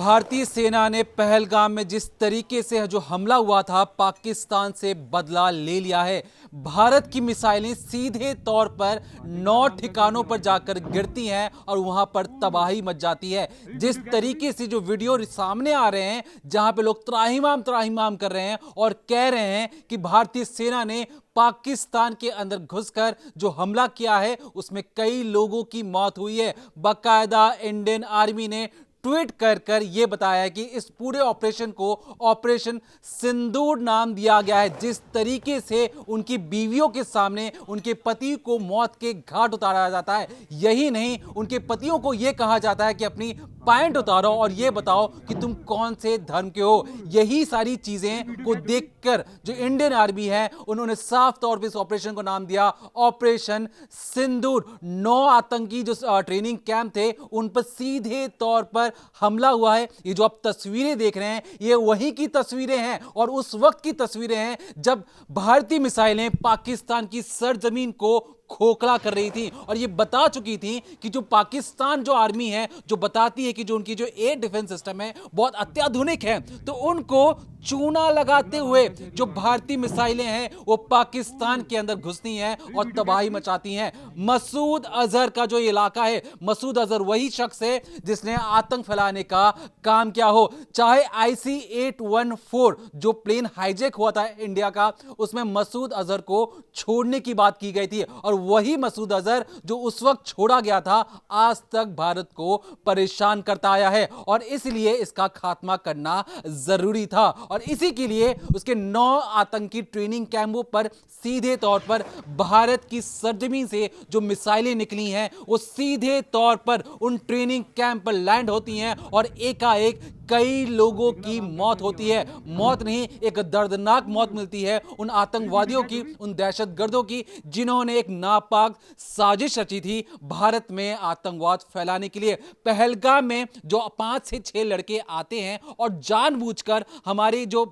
भारतीय सेना ने पहलगाम में जिस तरीके से जो हमला हुआ था, पाकिस्तान से बदला ले लिया है। भारत की मिसाइलें सीधे तौर पर 9 ठिकानों पर जाकर गिरती हैं और वहां पर तबाही मच जाती है। जिस तरीके से जो वीडियो सामने आ रहे हैं, जहां पे लोग त्राहिमाम त्राहिमाम कर रहे हैं और कह रहे हैं कि भारतीय सेना ने पाकिस्तान के अंदर घुसकर जो हमला किया है उसमें कई लोगों की मौत हुई है। बाकायदा इंडियन आर्मी ने ट्वीट कर कर यह बताया है कि इस पूरे ऑपरेशन को ऑपरेशन सिंदूर नाम दिया गया है। जिस तरीके से उनकी बीवियों के सामने उनके पति को मौत के घाट उतारा जाता है, यही नहीं उनके पतियों को यह कहा जाता है कि अपनी पैंट उतारो और यह बताओ कि तुम कौन से धर्म के हो। यही सारी चीजें को देखकर जो इंडियन आर्मी है उन्होंने साफ तौर पर इस ऑपरेशन को नाम दिया ऑपरेशन सिंदूर। 9 आतंकी जो ट्रेनिंग कैंप थे उन पर सीधे तौर पर हमला हुआ है। ये जो आप तस्वीरें देख रहे हैं ये वही की तस्वीरें हैं और उस वक्त की तस्वीरें हैं जब भारतीय मिसाइलें पाकिस्तान की सरजमीन को खोखला कर रही थी और ये बता चुकी थी कि जो पाकिस्तान जो आर्मी है जो बताती है कि जो उनकी जो एयर डिफेंस सिस्टम है बहुत अत्याधुनिक है, तो उनको चूना लगाते हुए जो भारतीय मिसाइलें हैं वो पाकिस्तान के अंदर घुसती हैं और तबाही मचाती हैं। मसूद अजहर का जो इलाका है, मसूद अजहर वही शख्स है जिसने आतंक फैलाने का काम किया हो। चाहे IC-814 जो प्लेन हाईजैक हुआ था इंडिया का, उसमें मसूद अजहर को छोड़ने की बात की गई थी और वही मसूद अजहर जो उस वक्त छोड़ा गया था आज तक भारत को परेशान करता आया है और इसलिए इसका खात्मा करना जरूरी था। और इसी के लिए उसके 9 आतंकी ट्रेनिंग कैंपों पर सीधे तौर पर भारत की सरजमीन से जो मिसाइलें निकली हैं वो सीधे तौर पर उन ट्रेनिंग कैंप पर लैंड होती हैं और एकाएक कई लोगों की मौत होती है। मौत नहीं, एक दर्दनाक मौत मिलती है उन आतंकवादियों की, उन दहशतगर्दों की जिन्होंने एक नापाक साजिश रची थी भारत में आतंकवाद फैलाने के लिए। पहलगाम में जो 5 से 6 लड़के आते हैं और जानबूझकर हमारे जो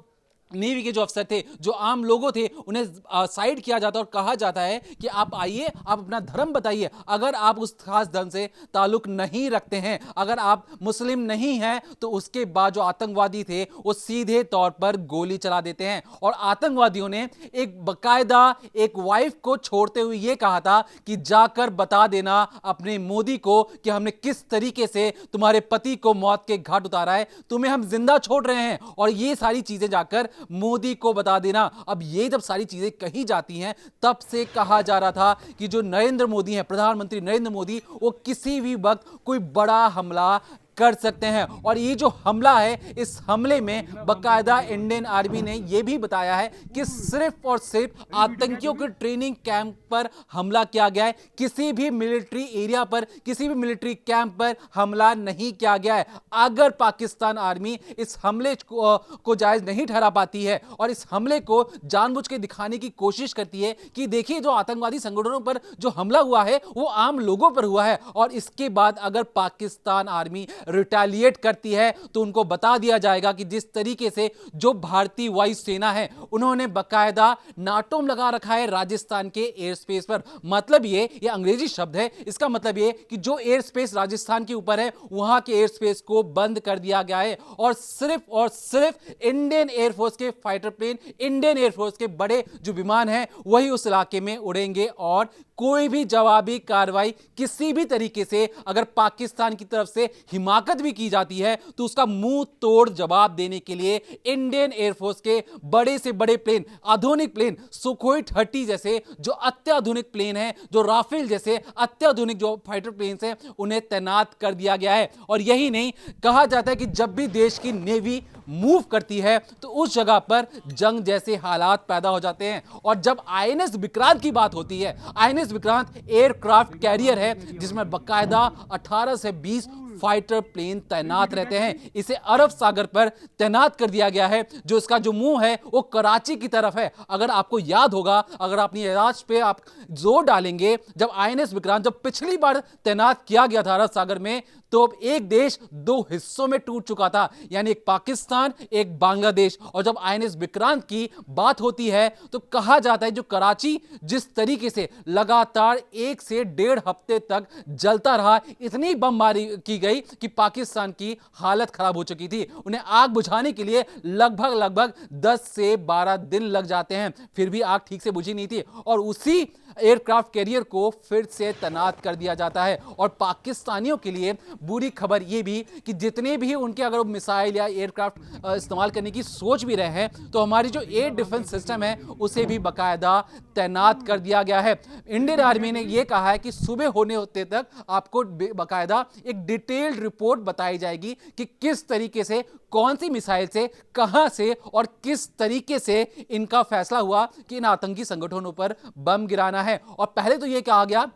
नेवी के जो अफसर थे, जो आम लोगों थे, उन्हें साइड किया जाता है और कहा जाता है कि आप आइए, आप अपना धर्म बताइए। अगर आप उस खास धर्म से ताल्लुक नहीं रखते हैं, अगर आप मुस्लिम नहीं हैं, तो उसके बाद जो आतंकवादी थे वो सीधे तौर पर गोली चला देते हैं। और आतंकवादियों ने एक बकायदा एक वाइफ को छोड़ते हुए यह कहा था कि जाकर बता देना अपने मोदी को कि हमने किस तरीके से तुम्हारे पति को मौत के घाट उतारा है, तुम्हें हम जिंदा छोड़ रहे हैं। और ये सारी चीजें जाकर मोदी को बता देना। अब ये जब सारी चीजें कही जाती हैं तब से कहा जा रहा था कि जो नरेंद्र मोदी हैं, प्रधानमंत्री नरेंद्र मोदी, वो किसी भी वक्त कोई बड़ा हमला कर सकते हैं। और ये जो हमला है, इस हमले में बकायदा इंडियन आर्मी ने यह भी बताया है कि सिर्फ और सिर्फ आतंकियों के ट्रेनिंग कैंप पर हमला किया गया है, किसी भी मिलिट्री एरिया पर, किसी भी मिलिट्री कैंप पर हमला नहीं किया गया है। अगर पाकिस्तान आर्मी इस हमले को जायज नहीं ठहरा पाती है और इस हमले को जानबूझ के दिखाने की कोशिश करती है कि देखिए जो आतंकवादी संगठनों पर जो हमला हुआ है वो आम लोगों पर हुआ है, और इसके बाद अगर पाकिस्तान आर्मी रिटेलिएट करती है तो उनको बता दिया जाएगा कि जिस तरीके से जो भारतीय वायु सेना है उन्होंने बकायदा नाटोम लगा रखा है राजस्थान के एयर स्पेस पर। मतलब ये अंग्रेजी शब्द है, इसका मतलब ये कि जो एयर स्पेस राजस्थान के ऊपर है वहां के एयर स्पेस को बंद कर दिया गया है और सिर्फ इंडियन एयरफोर्स के फाइटर प्लेन, इंडियन एयरफोर्स के बड़े जो विमान हैं वही उस इलाके में उड़ेंगे। और कोई भी जवाबी कार्रवाई किसी भी तरीके से अगर पाकिस्तान की तरफ से हिमाकत भी की जाती है तो उसका मुंह तोड़ जवाब देने के लिए इंडियन एयरफोर्स के बड़े से बड़े प्लेन, आधुनिक प्लेन, सुखोई 30 जैसे जो अत्याधुनिक प्लेन हैं, जो राफेल जैसे अत्याधुनिक जो फाइटर प्लेन्स हैं, उन्हें तैनात कर दिया गया है। और यही नहीं, कहा जाता है कि जब भी देश की नेवी मूव करती है तो उस जगह पर जंग जैसे हालात पैदा हो जाते हैं। और जब INS विक्रांत की बात होती है, INS विक्रांत एयरक्राफ्ट कैरियर है जिसमें बकायदा 18 से 20 फाइटर प्लेन तैनात रहते हैं। इसे अरब सागर पर तैनात कर दिया गया है। जो इसका जो मुंह है वो कराची की तरफ है। अगर आपको याद होगा, अगर अपनी याद पे आप जोर डालेंगे, जब INS विक्रांत जब पिछली बार तैनात किया गया था अरब सागर में, तो अब एक देश 2 हिस्सों में टूट चुका था, यानी एक पाकिस्तान, एक बांग्लादेश। और जब INS विक्रांत की बात होती है तो कहा जाता है जो कराची जिस तरीके से लगातार 1 से 1.5 हफ्ते तक जलता रहा, इतनी बमबारी की गई गई कि पाकिस्तान की हालत खराब हो चुकी थी। उन्हें आग बुझाने के लिए लगभग 10 से 12 दिन लग जाते हैं, फिर भी आग ठीक से बुझी नहीं थी और उसी एयरक्राफ्ट कैरियर को फिर से तैनात कर दिया जाता है। और पाकिस्तानियों के लिए बुरी खबर यह भी कि जितने भी उनके अगर मिसाइल या एयरक्राफ्ट इस्तेमाल करने की सोच भी रहे हैं तो हमारी जो एयर डिफेंस सिस्टम है उसे भी बाकायदा तैनात कर दिया गया है। इंडियन आर्मी ने यह कहा है कि सुबह होने होते तक आपको बाकायदा एक डिटेल्ड रिपोर्ट बताई जाएगी कि किस तरीके से, कौन सी मिसाइल से, कहां से और किस तरीके से इनका फैसला हुआ कि इन आतंकी संगठनों पर बम गिराना है। और पहले तो यह कहा गया,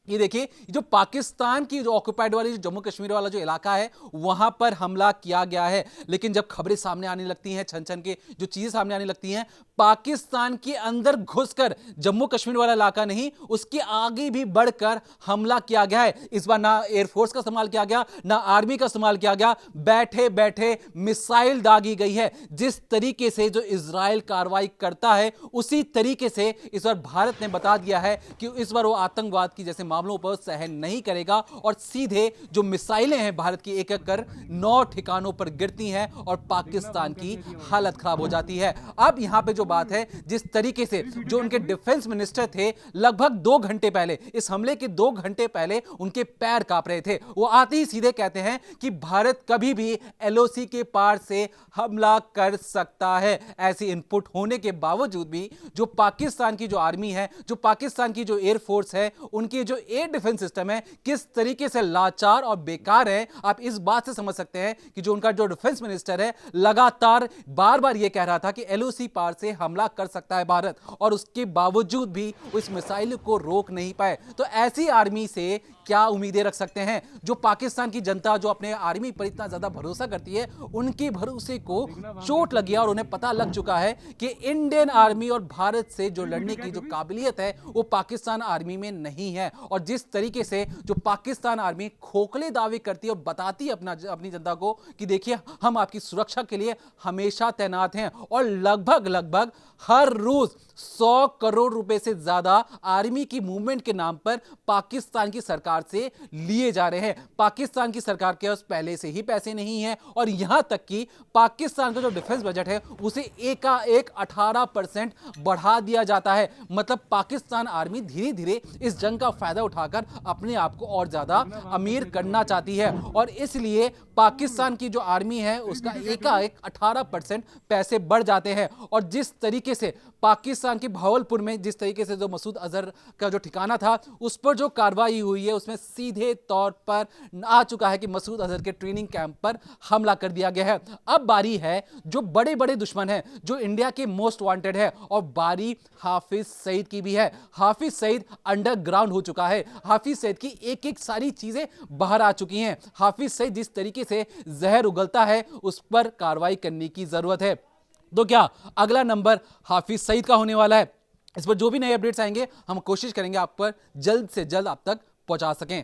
ये देखिए, जो पाकिस्तान की जो ऑक्युपाइड वाली, जो जम्मू कश्मीर वाला जो इलाका है वहां पर हमला किया गया है। लेकिन जब खबरें सामने आने लगती हैं, छन छन के जो चीजें सामने आने लगती हैं, पाकिस्तान के अंदर घुसकर जम्मू कश्मीर वाला इलाका नहीं, उसके आगे भी बढ़कर हमला किया गया है। इस बार ना एयरफोर्स का इस्तेमाल किया गया, ना आर्मी का इस्तेमाल किया गया, बैठे बैठे मिसाइल दागी गई है। जिस तरीके से जो इजराइल कार्रवाई करता है उसी तरीके से इस बार भारत ने बता दिया है कि इस बार वो आतंकवाद की जैसे मामलों पर सहन नहीं करेगा और सीधे जो मिसाइलें हैं भारत की एक एक कर 9 ठिकानों पर गिरती हैं और पाकिस्तान की हालत खराब हो जाती है। अब यहां पे जो बात है, जिस तरीके से जो उनके डिफेंस मिनिस्टर थे, लगभग 2 घंटे पहले, इस हमले के 2 घंटे पहले उनके पैर कांप रहे थे। वो आते ही सीधे कहते हैं कि भारत कभी भी एलओसी के पार से हमला कर सकता है। ऐसी इनपुट होने के बावजूद भी जो पाकिस्तान की जो आर्मी है, जो पाकिस्तान की जो एयरफोर्स है, उनकी जो एयर डिफेंस सिस्टम है किस तरीके से लाचार और बेकार है, आप इस बात से समझ सकते हैं कि जो उनका जो डिफेंस मिनिस्टर है लगातार बार बार यह कह रहा था कि एलओसी पार से हमला कर सकता है भारत, और उसके बावजूद भी उस मिसाइल को रोक नहीं पाए। तो ऐसी आर्मी से क्या उम्मीदें रख सकते हैं? जो पाकिस्तान की जनता जो अपने आर्मी पर इतना ज्यादा भरोसा करती है, उनके भरोसे को चोट लगी और उन्हें पता लग चुका है कि इंडियन आर्मी और भारत से जो लड़ने की जो काबिलियत है वो पाकिस्तान आर्मी में नहीं है। और जिस तरीके से जो पाकिस्तान आर्मी खोखले दावे करती है और बताती है अपनी जनता को कि देखिए हम आपकी सुरक्षा के लिए हमेशा तैनात हैं, और लगभग हर रोज 100 करोड़ रुपए से ज्यादा आर्मी की मूवमेंट के नाम पर पाकिस्तान की सरकार से लिए जा रहे हैं। पाकिस्तान की सरकार के पास पहले से ही पैसे नहीं है और यहां तक कि पाकिस्तान का जो डिफेंस बजट है उसे एकाएक 18% बढ़ा दिया जाता है। मतलब पाकिस्तान आर्मी धीरे धीरे इस जंग का फायदा उठाकर अपने आप को और ज्यादा अमीर करना चाहती है, और इसलिए पाकिस्तान की जो आर्मी है उसका एकाएक 18% पैसे बढ़ जाते हैं। और जिस तरीके से पाकिस्तान के भावलपुर में जिस तरीके से जो मसूद अजहर का जो ठिकाना था उस पर जो कार्रवाई हुई है उसमें सीधे तौर पर आ चुका है कि मसूद अजहर के ट्रेनिंग कैंप पर हमला कर दिया गया है। अब बारी है जो बड़े बड़े दुश्मन हैं, जो इंडिया के मोस्ट वांटेड है, और बारी हाफिज सईद की भी है। हाफिज सईद अंडरग्राउंड हो चुका है। हाफिज सईद की एक एक सारी चीजें बाहर आ चुकी हैं। हाफिज सईद जिस तरीके से जहर उगलता है उस पर कार्रवाई करने की जरूरत है। तो क्या अगला नंबर हाफिज सईद का होने वाला है? इस पर जो भी नए अपडेट्स आएंगे हम कोशिश करेंगे आप पर जल्द से जल्द आप तक पहुंचा सकें।